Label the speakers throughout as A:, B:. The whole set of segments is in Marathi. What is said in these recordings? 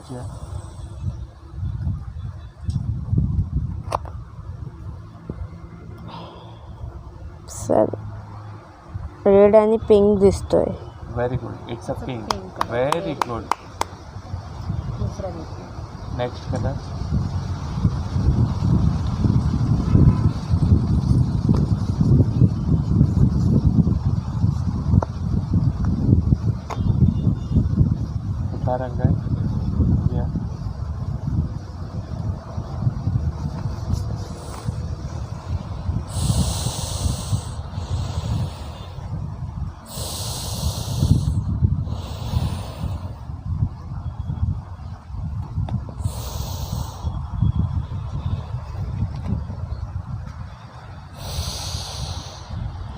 A: जिया.
B: सर रेड आणि पिंक दिसतोय.
A: Very good. It's a pink. Very good. Next colour. कुठला रंग आहे? या.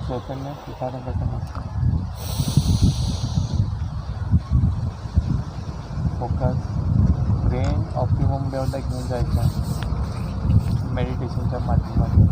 A: चैतन्य कुठला रंगाचा मस्त. फोकस. ब्रेन ऑप्टिमम लेवलला घेऊन जायचं मेडिटेशनच्या माध्यमातून.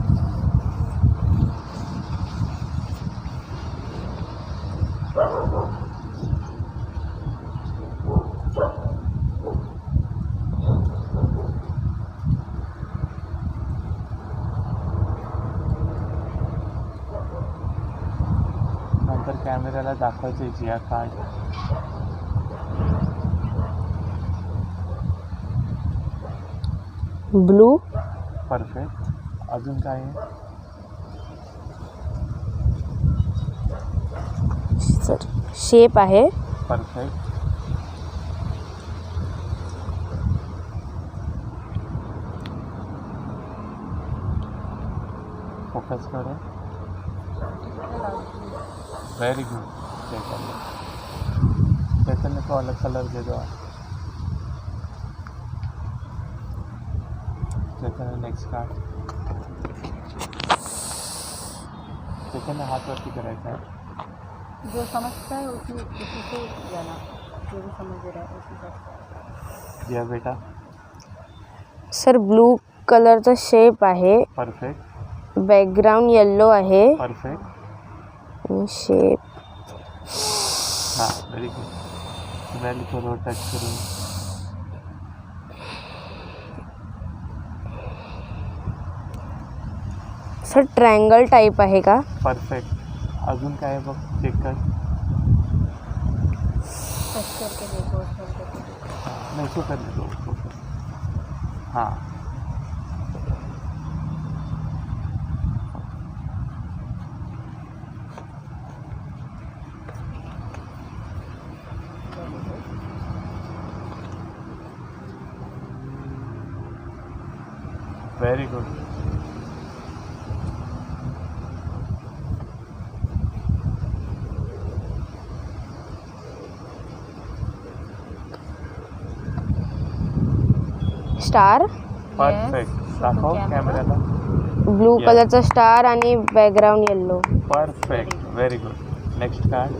A: नंतर कॅमेऱ्याला दाखवायचे जिया कार्ड.
B: ब्लू.
A: परफेक्ट. अजून काय आहे?
B: सर शेप आहे.
A: परफेक्ट. फोकस करो. Very good. चैतन्य को अलग कलर दे दो. Chaitanya next card. चैतन्य हाथ वरती करायचा है.
C: जो समझता है उसी से जाना. जो भी समझ रहा है उसी से.
A: जिया बेटा.
B: सर ब्लू कलरचा शेप आहे.
A: परफेक्ट.
B: बॅकग्राऊंड येल्लो आहे.
A: परफेक्ट.
B: शेप.
A: हां व्हेरी गुड. वेल करो टच करून.
B: सर ट्रायंगल टाईप आहे का?
A: परफेक्ट. अजून काय आहे बघ. चेक कर.
C: टच करके देखो.
A: नहीं उसको कर दो. हाँ वेरी गुड.
B: स्टार.
A: परफेक्ट. दाखव कॅमेऱ्याला.
B: ब्लू कलरचा स्टार आणि background yellow.
A: Perfect. Very good. Next card.